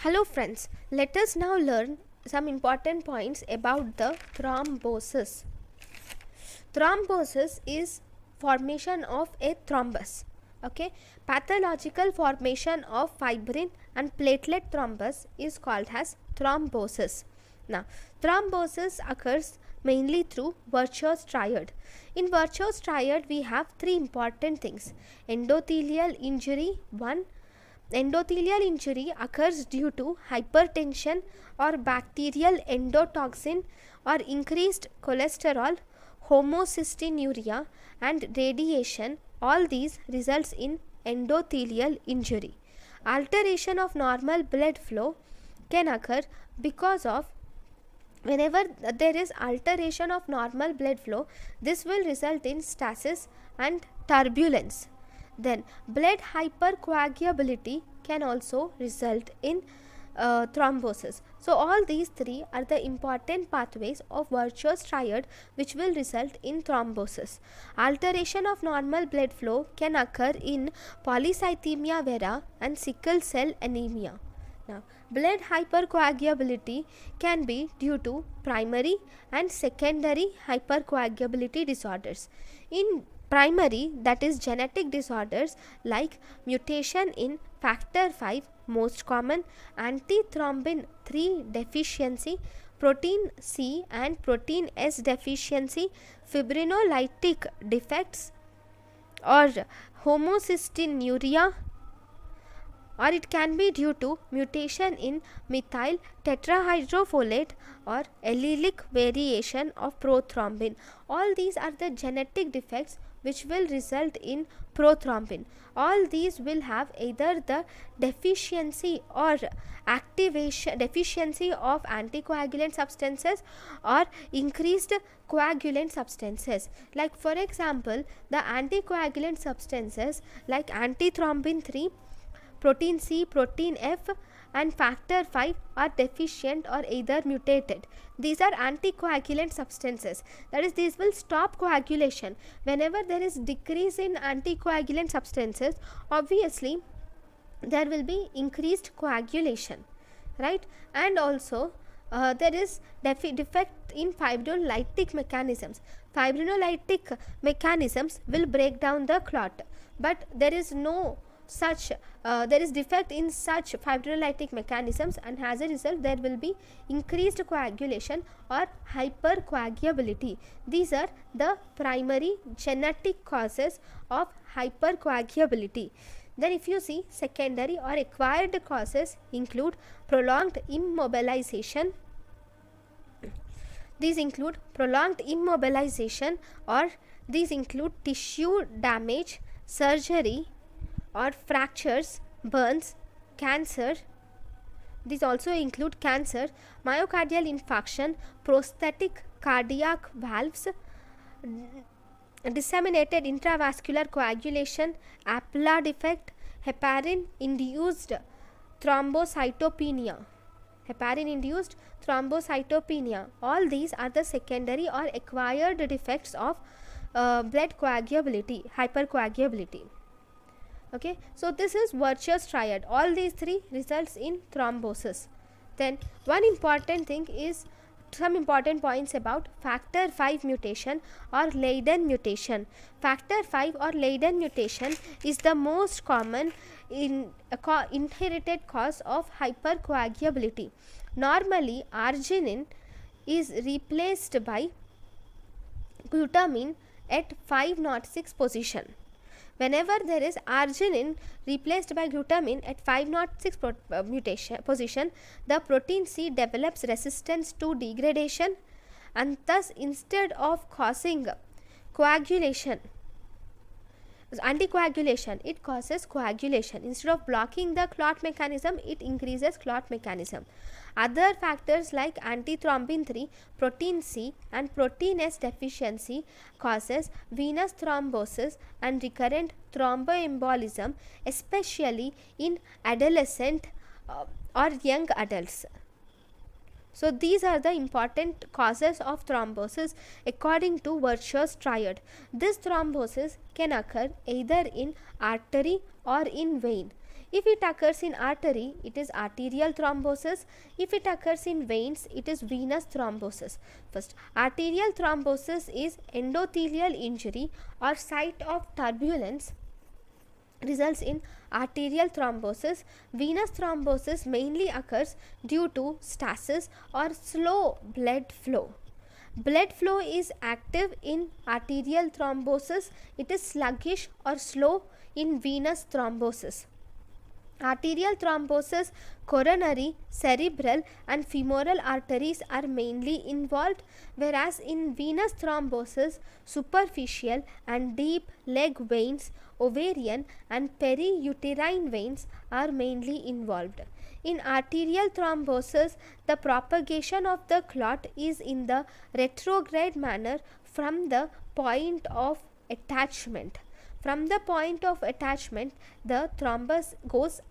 Hello friends, let us now learn some important points about the thrombosis. Thrombosis is formation of a thrombus. Okay, pathological formation of fibrin and platelet thrombus is called as thrombosis. Now, thrombosis occurs mainly through Virchow's triad. In Virchow's triad, we have three important things: endothelial injury, one. Endothelial injury occurs due to hypertension or bacterial endotoxin or increased cholesterol, homocystinuria and radiation. All these results in endothelial injury. Alteration of normal blood flow can occur because of whenever there is alteration of normal blood flow, this will result in stasis and turbulence. Then blood hypercoagulability can also result in thrombosis. So all these three are the important pathways of Virchow's triad which will result in thrombosis. Alteration of normal blood flow can occur in polycythemia vera and sickle cell anemia. Now, blood hypercoagulability can be due to primary and secondary hypercoagulability disorders. In primary, that is genetic disorders like mutation in factor V, most common, antithrombin 3 deficiency, protein C and protein S deficiency, fibrinolytic defects or homocystinuria, or it can be due to mutation in methyl tetrahydrofolate or allelic variation of prothrombin. All these are the genetic defects which will result in prothrombin. All these will have either the deficiency or deficiency of anticoagulant substances or increased coagulant substances. Like for example, the anticoagulant substances like antithrombin 3, protein C, protein F and factor V are deficient or either mutated. These are anticoagulant substances, that is, these will stop coagulation. Whenever there is decrease in anticoagulant substances, obviously there will be increased coagulation, right? And also there is defect in fibrinolytic mechanisms. Fibrinolytic mechanisms will break down the clot, but there is no such there is defect in such fibrinolytic mechanisms, and as a result there will be increased coagulation or hypercoagulability. These are the primary genetic causes of hypercoagulability. Then if you see, secondary or acquired causes include prolonged immobilization. These include prolonged immobilization, or these include tissue damage, surgery or fractures, burns, cancer. These also include cancer, myocardial infarction, prosthetic cardiac valves, disseminated intravascular coagulation, Aplar defect, heparin induced thrombocytopenia. Heparin induced thrombocytopenia. All these are the secondary or acquired defects of blood coagulability, hypercoagulability. Okay, so this is Virchow's triad. All these three results in thrombosis. Then one important thing is some important points about factor V mutation or Leiden mutation. Factor V or Leiden mutation is the most common inherited cause of hypercoagulability. Normally, arginine is replaced by glutamine at 506 position. Whenever there is arginine replaced by glutamine at 506 position, the protein C develops resistance to degradation, and thus instead of causing coagulation, anticoagulation, it causes coagulation. Instead of blocking the clot mechanism, it increases clot mechanism. Other factors like antithrombin 3, protein C and protein S deficiency causes venous thrombosis and recurrent thromboembolism, especially in adolescent or young adults. So these are the important causes of thrombosis according to Virchow's triad. This thrombosis can occur either in artery or in vein. If it occurs in artery, it is arterial thrombosis. If it occurs in veins, it is venous thrombosis. First, arterial thrombosis is endothelial injury or site of turbulence results in arterial thrombosis. Venous thrombosis mainly occurs due to stasis or slow blood flow. Blood flow is active in arterial thrombosis. It is sluggish or slow in venous thrombosis. Arterial thrombosis, coronary, cerebral and femoral arteries are mainly involved, whereas in venous thrombosis, superficial and deep leg veins, ovarian and periuterine veins are mainly involved. In arterial thrombosis, the propagation of the clot is in the retrograde manner from the point of attachment. From the point of attachment, the thrombus goes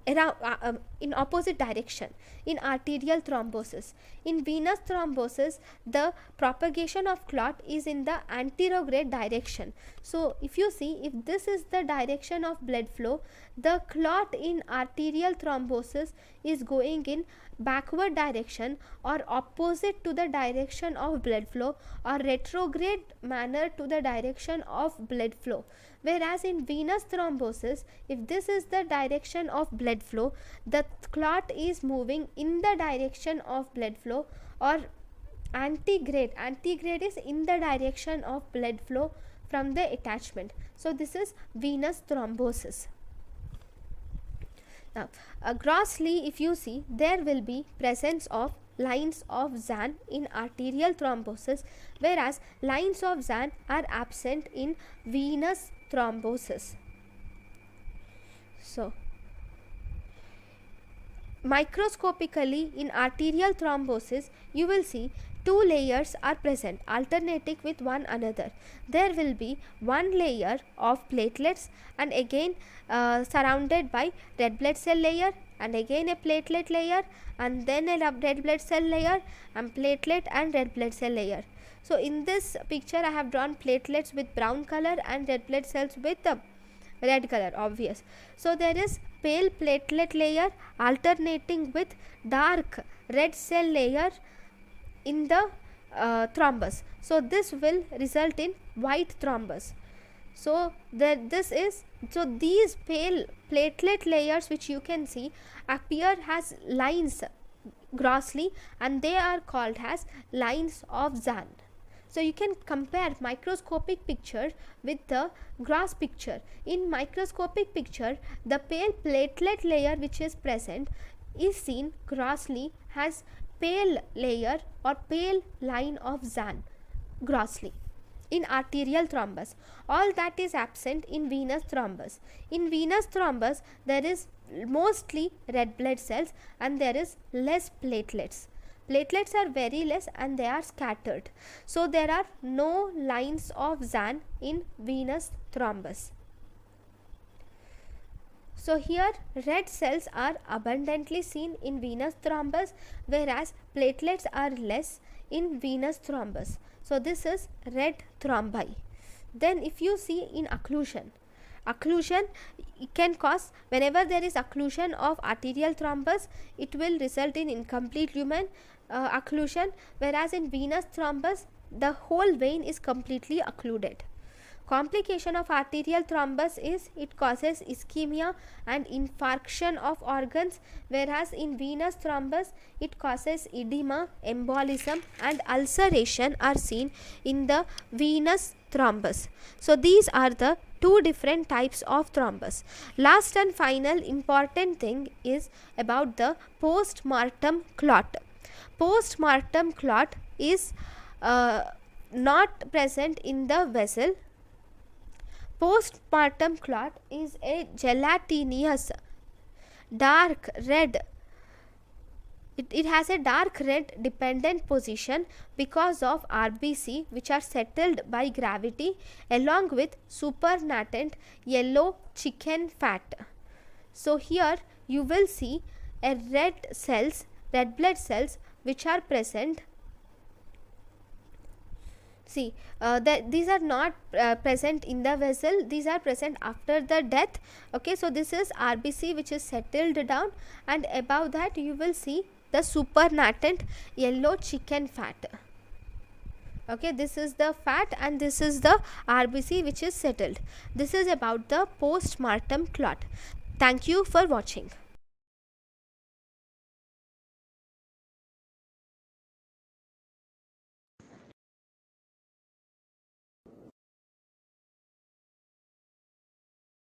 around in opposite direction in arterial thrombosis. In venous thrombosis, the propagation of clot is in the anterograde direction. So if you see, if this is the direction of blood flow, the clot in arterial thrombosis is going in backward direction or opposite to the direction of blood flow or retrograde manner to the direction of blood flow. Whereas in venous thrombosis, if this is the direction of blood flow, the clot is moving in the direction of blood flow or antegrade. Antegrade is in the direction of blood flow from the attachment. So this is venous thrombosis. Now, grossly, if you see, there will be presence of lines of Zahn in arterial thrombosis, whereas lines of Zahn are absent in venous thrombosis. So, microscopically in arterial thrombosis, you will see two layers are present alternating with one another. There will be one layer of platelets and again surrounded by red blood cell layer and again a platelet layer and then a red blood cell layer and platelet and red blood cell layer. So in this picture I have drawn platelets with brown color and red blood cells with red color, obvious. So there is pale platelet layer alternating with dark red cell layer in the thrombus. So this will result in white thrombus. So these pale platelet layers which you can see appear as lines grossly and they are called as lines of Zahn. So you can compare microscopic picture with the gross picture. In microscopic picture, the pale platelet layer which is present is seen grossly as pale layer or pale line of Zahn grossly in arterial thrombus. All that is absent in venous thrombus. In venous thrombus, there is mostly red blood cells and there is less platelets. Platelets are very less and they are scattered. So there are no lines of Zahn in venous thrombus. So here red cells are abundantly seen in venous thrombus, whereas platelets are less in venous thrombus. So this is red thrombi. Then if you see in occlusion can cause, whenever there is occlusion of arterial thrombus, it will result in incomplete lumen occlusion, whereas in venous thrombus the whole vein is completely occluded. Complication of arterial thrombus is it causes ischemia and infarction of organs, whereas in venous thrombus it causes edema, embolism and ulceration are seen in the venous thrombus. So these are the two different types of thrombus. Last and final important thing is about the post-mortem clot. Post-mortem clot is not present in the vessel. Post-mortem clot is a gelatinous dark red. It has a dark red dependent position because of RBC which are settled by gravity along with supernatant yellow chicken fat. So here you will see a red blood cells which are present See, these are not present in the vessel, these are present after the death. Okay, so this is RBC which is settled down, and above that you will see the supernatant yellow chicken fat. Okay, this is the fat and this is the RBC which is settled. This is about the post-mortem clot. Thank you for watching.